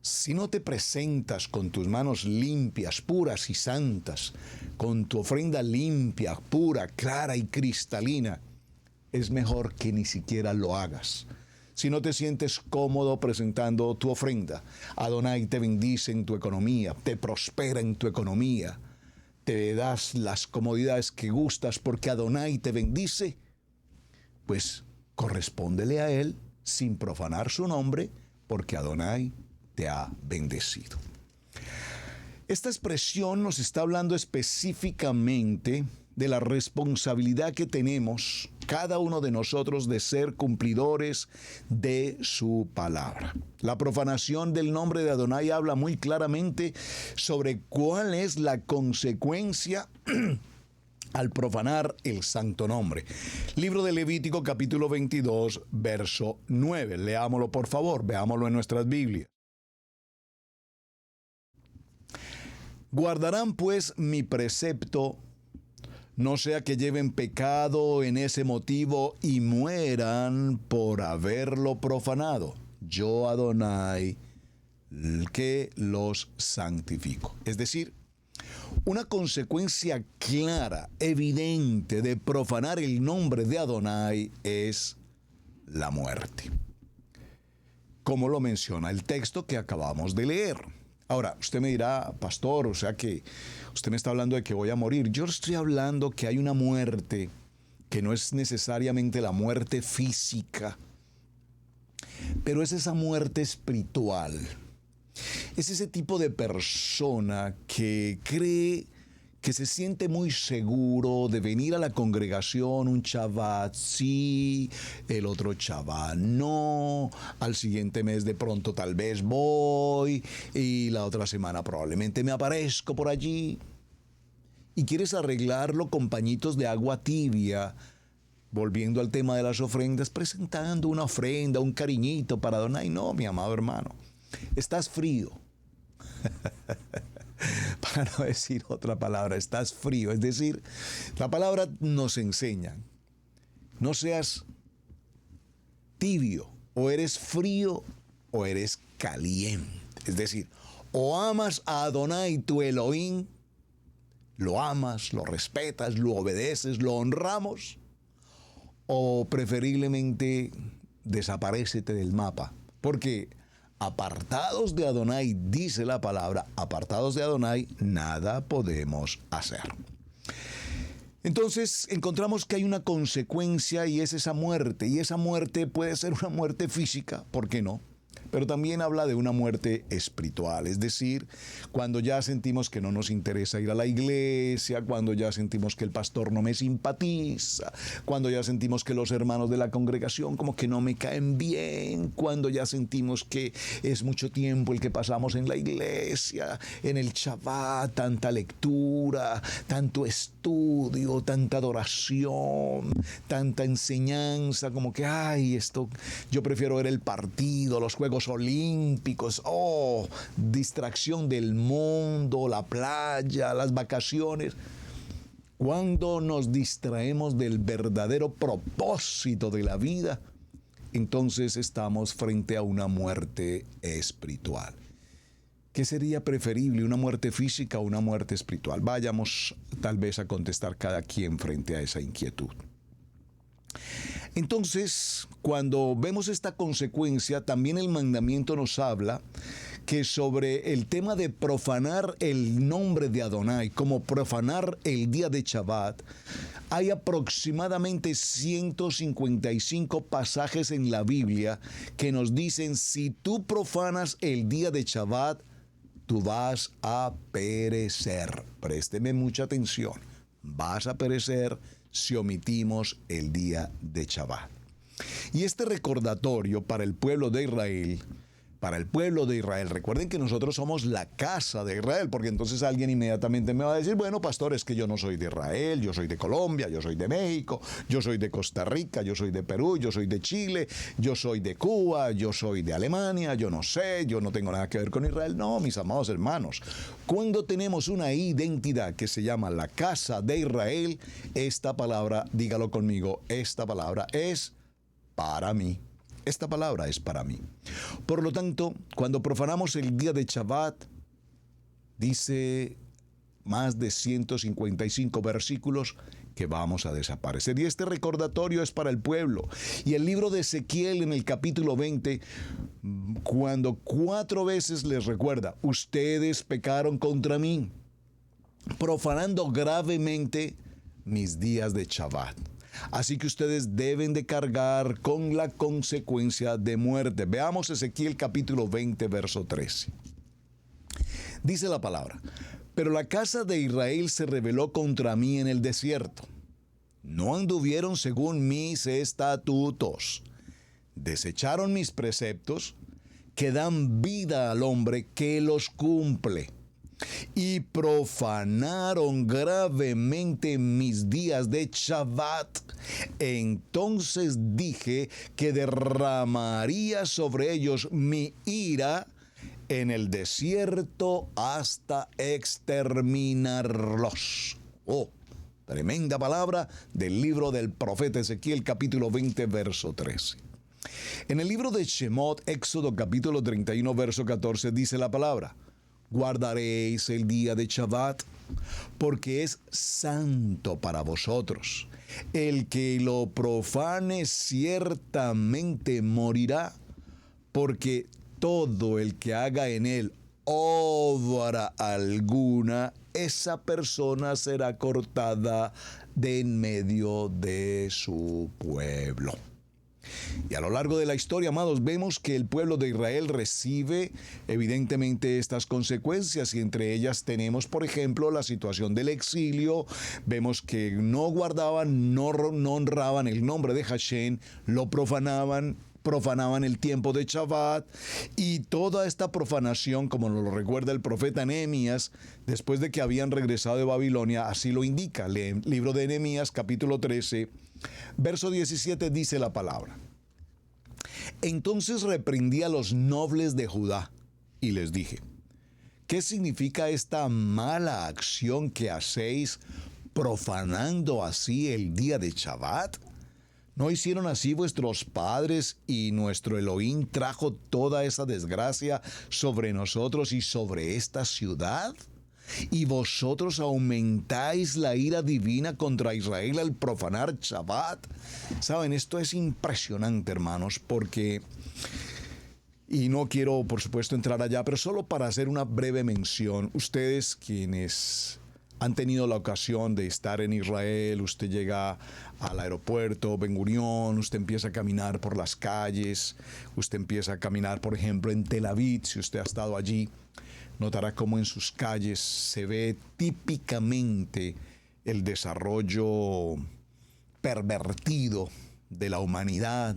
si no te presentas con tus manos limpias, puras y santas, con tu ofrenda limpia, pura, clara y cristalina, es mejor que ni siquiera lo hagas. Si no te sientes cómodo presentando tu ofrenda, Adonai te bendice en tu economía, te prospera en tu economía, te das las comodidades que gustas porque Adonai te bendice, pues correspóndele a Él sin profanar su nombre, porque Adonai te ha bendecido. Esta expresión nos está hablando específicamente de la responsabilidad que tenemos cada uno de nosotros de ser cumplidores de su palabra. La profanación del nombre de Adonai habla muy claramente sobre cuál es la consecuencia al profanar el santo nombre. Libro de Levítico, capítulo 22, verso 9. Leámoslo, por favor, veámoslo en nuestras Biblias. Guardarán pues mi precepto, no sea que lleven pecado en ese motivo y mueran por haberlo profanado. Yo, Adonai, que los santifico. Es decir, una consecuencia clara, evidente de profanar el nombre de Adonai es la muerte, como lo menciona el texto que acabamos de leer. Ahora, usted me dirá: pastor, o sea que usted me está hablando de que voy a morir. Yo estoy hablando que hay una muerte que no es necesariamente la muerte física, pero es esa muerte espiritual. Es ese tipo de persona que cree que se siente muy seguro de venir a la congregación un Shabbat sí, el otro Shabbat no, al siguiente mes de pronto tal vez voy y la otra semana probablemente me aparezco por allí. Y quieres arreglarlo con pañitos de agua tibia, volviendo al tema de las ofrendas, presentando una ofrenda, un cariñito para Adonai. No, mi amado hermano, estás frío. Para no decir otra palabra, estás frío. Es decir, la palabra nos enseña, no seas tibio, o eres frío o eres caliente. Es decir, o amas a Adonai tu Elohim, lo amas, lo respetas, lo obedeces, lo honramos, o preferiblemente desaparécete del mapa. Porque apartados de Adonai, dice la palabra, apartados de Adonai, nada podemos hacer. Entonces encontramos que hay una consecuencia y es esa muerte. Y esa muerte puede ser una muerte física, ¿por qué no? Pero también habla de una muerte espiritual, es decir, cuando ya sentimos que no nos interesa ir a la iglesia, cuando ya sentimos que el pastor no me simpatiza, cuando ya sentimos que los hermanos de la congregación como que no me caen bien, cuando ya sentimos que es mucho tiempo el que pasamos en la iglesia, en el Shabbat, tanta lectura, tanto estudio, tanta adoración, tanta enseñanza, como que, ay, esto, yo prefiero ver el partido, los Juegos Olímpicos, distracción del mundo, la playa, las vacaciones. Cuando nos distraemos del verdadero propósito de la vida, entonces estamos frente a una muerte espiritual. ¿Qué sería preferible, una muerte física o una muerte espiritual? Vayamos tal vez a contestar cada quien frente a esa inquietud. Entonces, cuando vemos esta consecuencia, también el mandamiento nos habla que sobre el tema de profanar el nombre de Adonai, como profanar el día de Shabbat, hay aproximadamente 155 pasajes en la Biblia que nos dicen: si tú profanas el día de Shabbat, tú vas a perecer. Présteme mucha atención. Vas a perecer si omitimos el día de Shabbat. Y este recordatorio para el pueblo de Israel, recuerden que nosotros somos la casa de Israel, porque entonces alguien inmediatamente me va a decir: bueno, pastor, es que yo no soy de Israel, yo soy de Colombia, yo soy de México, yo soy de Costa Rica, yo soy de Perú, yo soy de Chile, yo soy de Cuba, yo soy de Alemania, yo no sé, yo no tengo nada que ver con Israel. No, mis amados hermanos, cuando tenemos una identidad que se llama la casa de Israel, esta palabra, dígalo conmigo, esta palabra es para mí. Esta palabra es para mí. Por lo tanto, cuando profanamos el día de Shabbat, dice más de 155 versículos que vamos a desaparecer. Y este recordatorio es para el pueblo. Y el libro de Ezequiel en el capítulo 20, cuando 4 veces les recuerda: ustedes pecaron contra mí, profanando gravemente mis días de Shabbat. Así que ustedes deben de cargar con la consecuencia de muerte. Veamos Ezequiel capítulo 20, verso 13. Dice la palabra: pero la casa de Israel se rebeló contra mí en el desierto. No anduvieron según mis estatutos. Desecharon mis preceptos, que dan vida al hombre que los cumple. Y profanaron gravemente mis días de Shabbat. Entonces dije que derramaría sobre ellos mi ira en el desierto hasta exterminarlos. Tremenda palabra del libro del profeta Ezequiel, capítulo 20, verso 13. En el libro de Shemot, Éxodo capítulo 31, verso 14, dice la palabra: guardaréis el día de Shabbat, porque es santo para vosotros. El que lo profane ciertamente morirá, porque todo el que haga en él obra alguna, esa persona será cortada de en medio de su pueblo. Y a lo largo de la historia, amados, vemos que el pueblo de Israel recibe evidentemente estas consecuencias y entre ellas tenemos, por ejemplo, la situación del exilio. Vemos que no guardaban, no honraban el nombre de Hashem, lo profanaban el tiempo de Shabbat y toda esta profanación, como nos lo recuerda el profeta Nehemías, después de que habían regresado de Babilonia, así lo indica. El libro de Nehemías, capítulo 13, verso 17, dice la palabra: Entonces reprendí a los nobles de Judá y les dije: ¿qué significa esta mala acción que hacéis profanando así el día de Shabbat? ¿No hicieron así vuestros padres y nuestro Elohim trajo toda esa desgracia sobre nosotros y sobre esta ciudad? ¿Y vosotros aumentáis la ira divina contra Israel al profanar Shabbat? Saben, esto es impresionante, hermanos, porque, y no quiero, por supuesto, entrar allá, pero solo para hacer una breve mención, ustedes quienes han tenido la ocasión de estar en Israel, usted llega al aeropuerto Ben Gurión, usted empieza a caminar por las calles, usted empieza a caminar, por ejemplo, en Tel Aviv, si usted ha estado allí, notará cómo en sus calles se ve típicamente el desarrollo pervertido de la humanidad,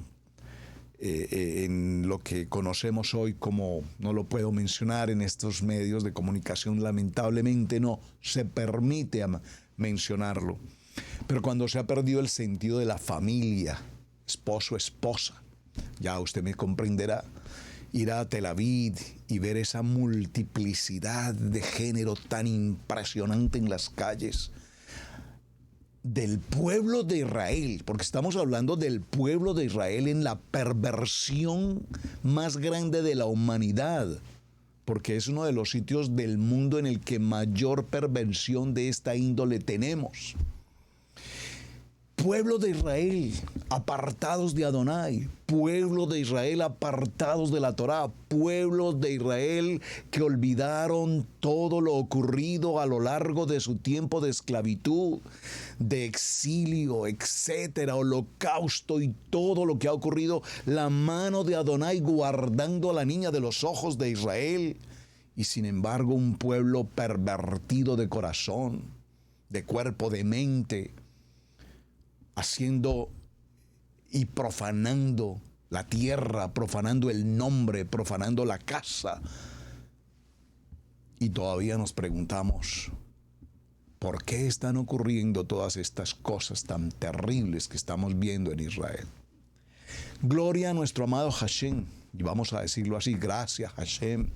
en lo que conocemos hoy como, no lo puedo mencionar en estos medios de comunicación, lamentablemente no se permite mencionarlo, pero cuando se ha perdido el sentido de la familia, esposo, esposa, ya usted me comprenderá, ir a Tel Aviv y ver esa multiplicidad de género tan impresionante en las calles del pueblo de Israel, porque estamos hablando del pueblo de Israel en la perversión más grande de la humanidad, porque es uno de los sitios del mundo en el que mayor perversión de esta índole tenemos. Pueblo de Israel, apartados de Adonai, pueblo de Israel, apartados de la Torá, pueblo de Israel que olvidaron todo lo ocurrido a lo largo de su tiempo de esclavitud, de exilio, etcétera, holocausto y todo lo que ha ocurrido, la mano de Adonai guardando a la niña de los ojos de Israel, y sin embargo un pueblo pervertido de corazón, de cuerpo, de mente, haciendo y profanando la tierra, profanando el nombre, profanando la casa. Y todavía nos preguntamos, ¿por qué están ocurriendo todas estas cosas tan terribles que estamos viendo en Israel? Gloria a nuestro amado Hashem, y vamos a decirlo así, gracias Hashem,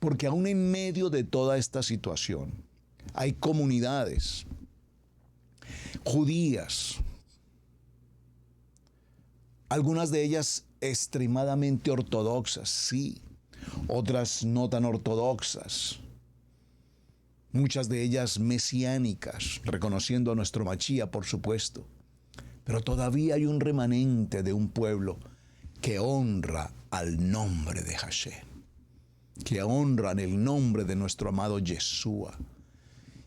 porque aún en medio de toda esta situación hay comunidades judías, algunas de ellas extremadamente ortodoxas, sí, otras no tan ortodoxas, muchas de ellas mesiánicas, reconociendo a nuestro Machía, por supuesto, pero todavía hay un remanente de un pueblo que honra al nombre de Hashem, que honran el nombre de nuestro amado Yeshua.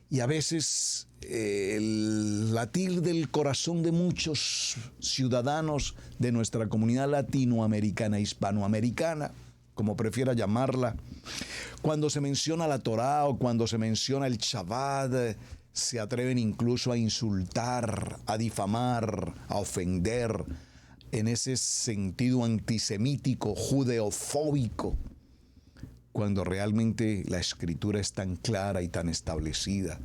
Y a veces el latir del corazón de muchos ciudadanos de nuestra comunidad latinoamericana, hispanoamericana, como prefiera llamarla, cuando se menciona la Torá o cuando se menciona el Shabbat, se atreven incluso a insultar, a difamar, a ofender, en ese sentido antisemítico, judeofóbico, cuando realmente la Escritura es tan clara y tan establecida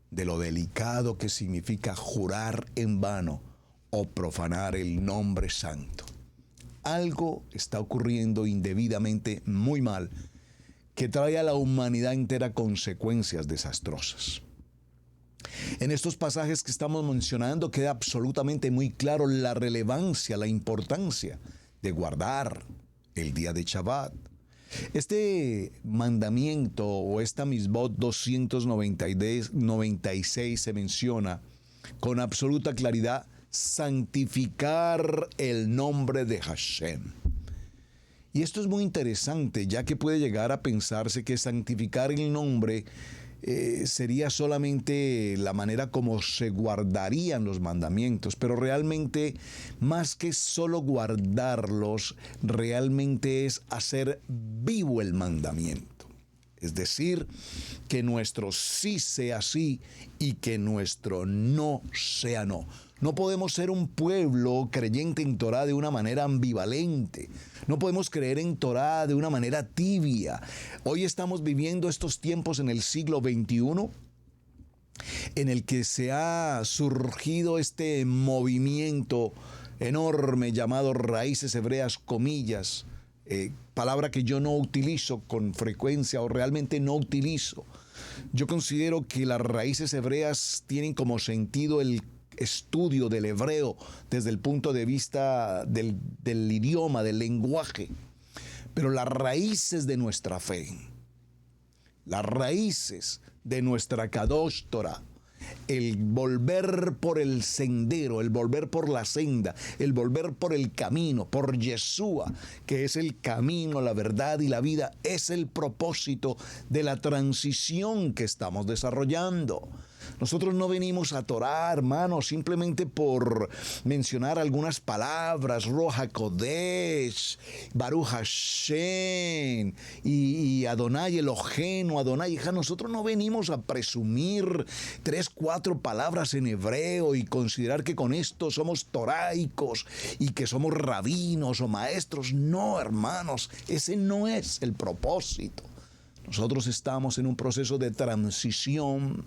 de lo delicado que significa jurar en vano o profanar el nombre santo. Algo está ocurriendo indebidamente muy mal, que trae a la humanidad entera consecuencias desastrosas. En estos pasajes que estamos mencionando queda absolutamente muy claro la relevancia, la importancia de guardar el día de Shabbat. Este mandamiento o esta Misbot 296 se menciona con absoluta claridad: santificar el nombre de Hashem. Y esto es muy interesante, ya que puede llegar a pensarse que santificar el nombre sería solamente la manera como se guardarían los mandamientos, pero realmente más que solo guardarlos, realmente es hacer vivo el mandamiento. Es decir, que nuestro sí sea sí y que nuestro no sea no. No podemos ser un pueblo creyente en Torá de una manera ambivalente. No podemos creer en Torá de una manera tibia. Hoy estamos viviendo estos tiempos en el siglo XXI en el que se ha surgido este movimiento enorme llamado raíces hebreas, comillas, palabra que yo no utilizo con frecuencia o realmente no utilizo. Yo considero que las raíces hebreas tienen como sentido el estudio del hebreo desde el punto de vista del idioma, del lenguaje. Pero las raíces de nuestra fe, las raíces de nuestra Kadosh Torah, el volver por el sendero, el volver por la senda, el volver por el camino, por Yeshua, que es el camino, la verdad y la vida, es el propósito de la transición que estamos desarrollando. Nosotros no venimos a Torah, hermanos, simplemente por mencionar algunas palabras, Roja Kodesh, Baruch Hashem y Adonai Eloheinu, Adonai Echad. Nosotros no venimos a presumir 3, 4 palabras en hebreo y considerar que con esto somos toraicos y que somos rabinos o maestros. No, hermanos, ese no es el propósito. Nosotros estamos en un proceso de transición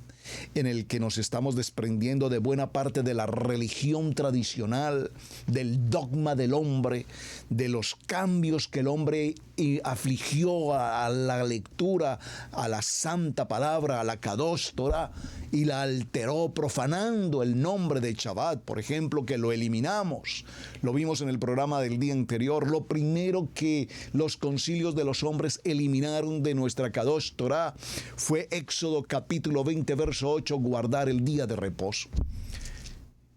en el que nos estamos desprendiendo de buena parte de la religión tradicional, del dogma del hombre, de los cambios que el hombre afligió a la lectura, a la santa palabra, a la Kadosh Torah, y la alteró profanando el nombre de Shabbat, por ejemplo, que lo eliminamos. Lo vimos en el programa del día anterior. Lo primero que los concilios de los hombres eliminaron de nuestra Kadosh Torah fue Éxodo capítulo 20, verso 8, guardar el día de reposo.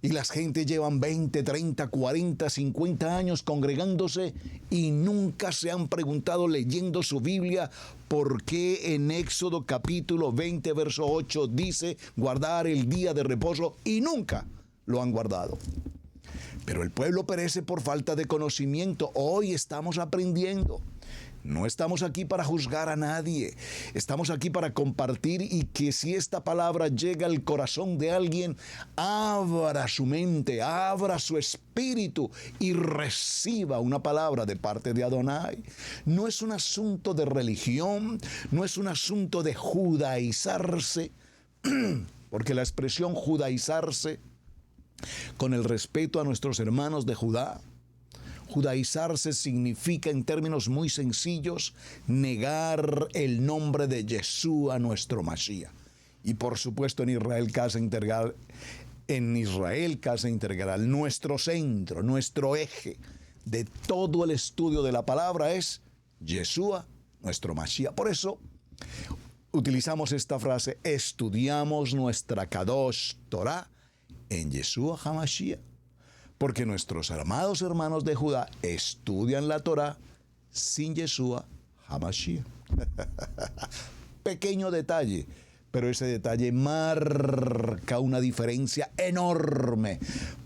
Y las gentes llevan 20, 30, 40, 50 años congregándose y nunca se han preguntado leyendo su Biblia por qué en Éxodo capítulo 20, verso 8 dice guardar el día de reposo y nunca lo han guardado. Pero el pueblo perece por falta de conocimiento. Hoy estamos aprendiendo. No estamos aquí para juzgar a nadie. Estamos aquí para compartir y que si esta palabra llega al corazón de alguien, abra su mente, abra su espíritu y reciba una palabra de parte de Adonai. No es un asunto de religión, no es un asunto de judaizarse, porque la expresión judaizarse, con el respeto a nuestros hermanos de Judá, judaizarse significa en términos muy sencillos negar el nombre de Yeshua, nuestro Mashiach. Y por supuesto en Israel Casa Integral, nuestro centro, nuestro eje de todo el estudio de la palabra es Yeshua, nuestro Mashiach. Por eso utilizamos esta frase: estudiamos nuestra Kadosh Torah en Yeshua HaMashiach. Porque nuestros amados hermanos de Judá estudian la Torah sin Yeshua HaMashiach. Pequeño detalle, pero ese detalle marca una diferencia enorme,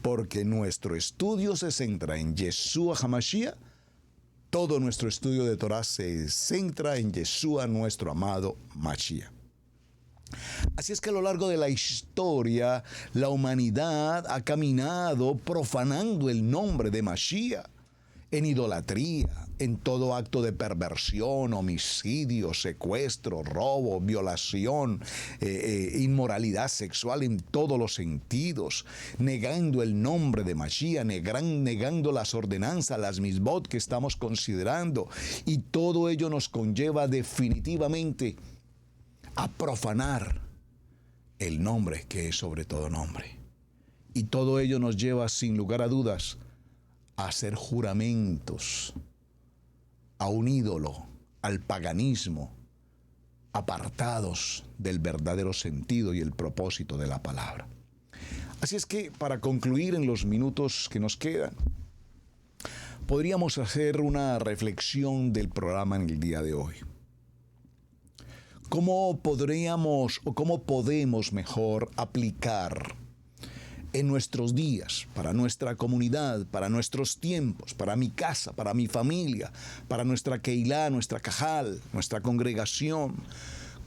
porque nuestro estudio se centra en Yeshua HaMashiach. Todo nuestro estudio de Torah se centra en Yeshua, nuestro amado Mashiach. Así es que a lo largo de la historia, la humanidad ha caminado profanando el nombre de Mashiach en idolatría, en todo acto de perversión, homicidio, secuestro, robo, violación, inmoralidad sexual en todos los sentidos, negando el nombre de Mashiach, negando las ordenanzas, las misbot que estamos considerando, y todo ello nos conlleva definitivamente a profanar el nombre que es sobre todo nombre. Y todo ello nos lleva, sin lugar a dudas, a hacer juramentos a un ídolo, al paganismo, apartados del verdadero sentido y el propósito de la palabra. Así es que, para concluir en los minutos que nos quedan, podríamos hacer una reflexión del programa en el día de hoy. ¿Cómo podríamos o cómo podemos mejor aplicar en nuestros días, para nuestra comunidad, para nuestros tiempos, para mi casa, para mi familia, para nuestra Keilah, nuestra Cajal, nuestra congregación?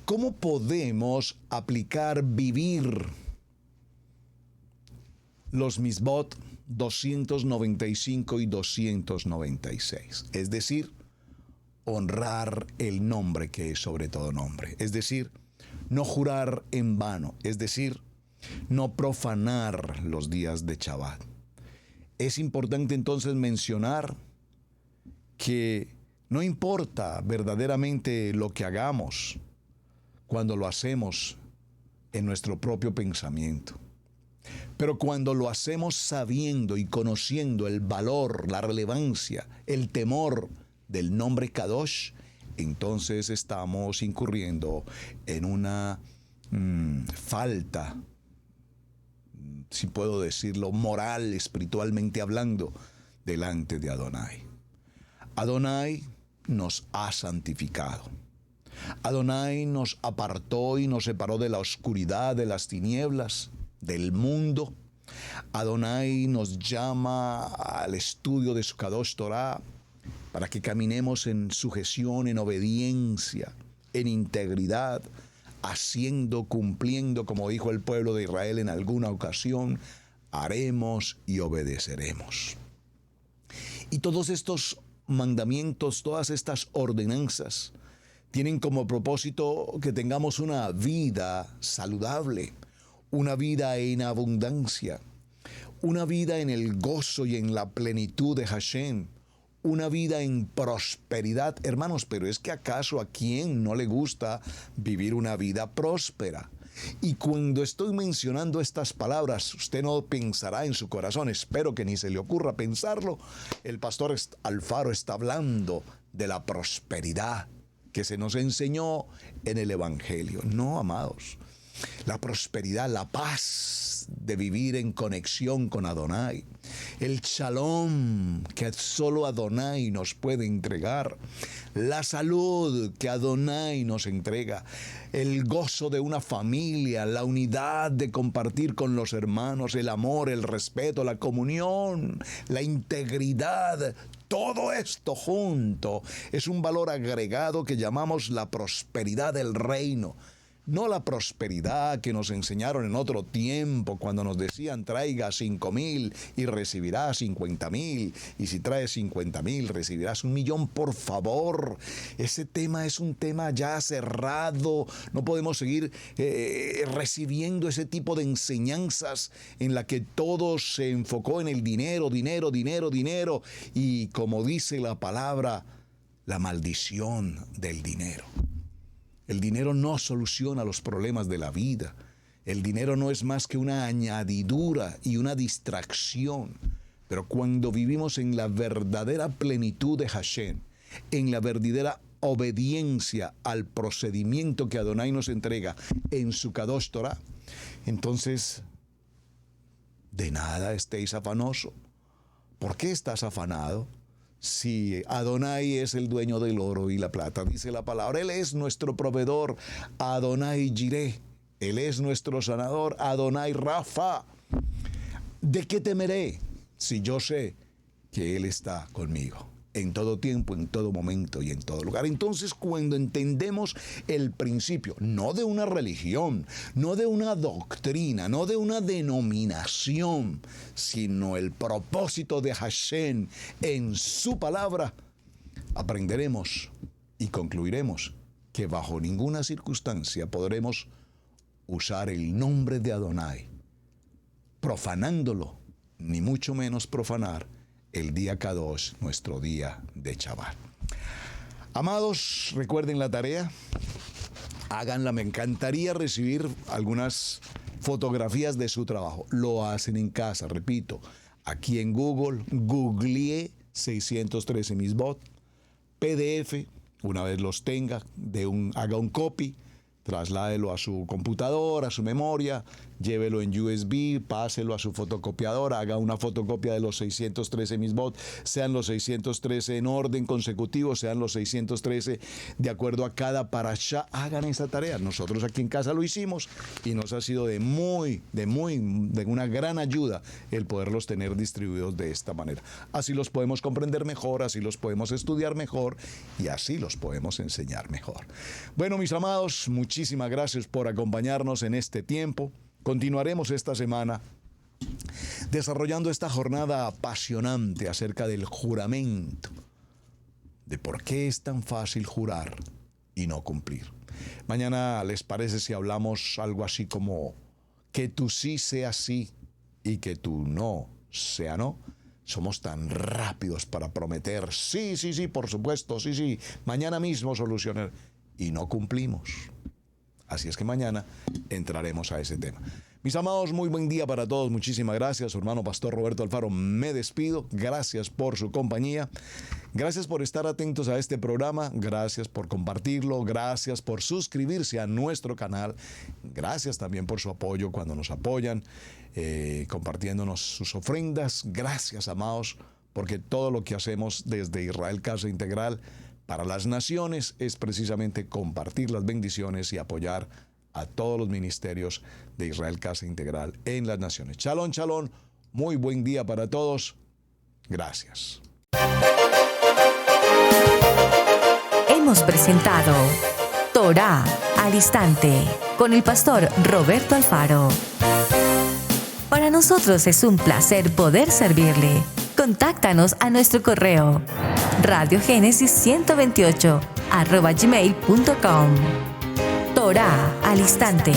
¿Cómo podemos aplicar, vivir los Misbot 295 y 296? Es decir, honrar el nombre que es sobre todo nombre. Es decir, no jurar en vano. Es decir, no profanar los días de Shabbat. Es importante entonces mencionar que no importa verdaderamente lo que hagamos cuando lo hacemos en nuestro propio pensamiento, pero cuando lo hacemos sabiendo y conociendo el valor, la relevancia, el temor del nombre Kadosh, entonces estamos incurriendo en una falta, si puedo decirlo, moral, espiritualmente hablando, delante de Adonai. Adonai nos ha santificado. Adonai nos apartó y nos separó de la oscuridad, de las tinieblas, del mundo. Adonai nos llama al estudio de su Kadosh Torah para que caminemos en sujeción, en obediencia, en integridad, haciendo, cumpliendo, como dijo el pueblo de Israel en alguna ocasión, haremos y obedeceremos. Y todos estos mandamientos, todas estas ordenanzas, tienen como propósito que tengamos una vida saludable, una vida en abundancia, una vida en el gozo y en la plenitud de Hashem, una vida en prosperidad. Hermanos, pero es que ¿acaso a quién no le gusta vivir una vida próspera? Y cuando estoy mencionando estas palabras, usted no pensará en su corazón, espero que ni se le ocurra pensarlo, el pastor Alfaro está hablando de la prosperidad que se nos enseñó en el Evangelio. No, amados. La prosperidad, la paz de vivir en conexión con Adonai, el shalom que solo Adonai nos puede entregar, la salud que Adonai nos entrega, el gozo de una familia, la unidad de compartir con los hermanos, el amor, el respeto, la comunión, la integridad. Todo esto junto es un valor agregado que llamamos la prosperidad del reino. No la prosperidad que nos enseñaron en otro tiempo cuando nos decían traiga 5,000 y recibirás 50,000, y si traes 50,000 recibirás 1,000,000. Por favor, ese tema es un tema ya cerrado. No podemos seguir recibiendo ese tipo de enseñanzas en la que todo se enfocó en el dinero, dinero, dinero, dinero, y como dice la palabra, la maldición del dinero. El dinero no soluciona los problemas de la vida. El dinero no es más que una añadidura y una distracción. Pero cuando vivimos en la verdadera plenitud de Hashem, en la verdadera obediencia al procedimiento que Adonai nos entrega en su Kadosh Torah, entonces de nada estéis afanoso. ¿Por qué estás afanado? Si Adonai es el dueño del oro y la plata, dice la palabra, Él es nuestro proveedor, Adonai Jireh, Él es nuestro sanador, Adonai Rafa. ¿De qué temeré si yo sé que Él está conmigo en todo tiempo, en todo momento y en todo lugar? Entonces, cuando entendemos el principio, no de una religión, no de una doctrina, no de una denominación, sino el propósito de Hashem en su palabra, aprenderemos y concluiremos que bajo ninguna circunstancia podremos usar el nombre de Adonai, profanándolo, ni mucho menos profanar el día Kadosh, nuestro día de Shabbat. Amados, recuerden la tarea, háganla. Me encantaría recibir algunas fotografías de su trabajo. Lo hacen en casa, repito, aquí en Google, googleé 613 Misbot, PDF, una vez los tenga, haga un copy, trasládelo a su computadora, a su memoria, llévelo en USB, páselo a su fotocopiadora, haga una fotocopia de los 613 misbot, sean los 613 en orden consecutivo, sean los 613 de acuerdo a cada parashá, hagan esa tarea. Nosotros aquí en casa lo hicimos y nos ha sido de una gran ayuda el poderlos tener distribuidos de esta manera. Así los podemos comprender mejor, así los podemos estudiar mejor y así los podemos enseñar mejor. Bueno, mis amados, muchísimas gracias por acompañarnos en este tiempo. Continuaremos esta semana desarrollando esta jornada apasionante acerca del juramento, de por qué es tan fácil jurar y no cumplir. Mañana, ¿les parece si hablamos algo así como que tu sí sea sí y que tu no sea no? Somos tan rápidos para prometer, sí, por supuesto, sí, mañana mismo solucionar, y no cumplimos. Así es que mañana entraremos a ese tema. Mis amados, muy buen día para todos. Muchísimas gracias. Su hermano Pastor Roberto Alfaro, me despido. Gracias por su compañía. Gracias por estar atentos a este programa. Gracias por compartirlo. Gracias por suscribirse a nuestro canal. Gracias también por su apoyo cuando nos apoyan, compartiéndonos sus ofrendas. Gracias, amados, porque todo lo que hacemos desde Israel Casa Integral para las naciones es precisamente compartir las bendiciones y apoyar a todos los ministerios de Israel Casa Integral en las naciones. Shalom, shalom. Muy buen día para todos. Gracias. Hemos presentado Torá al Instante con el pastor Roberto Alfaro. Para nosotros es un placer poder servirle. Contáctanos a nuestro correo radiogenesis128@gmail.com. Torá al Instante.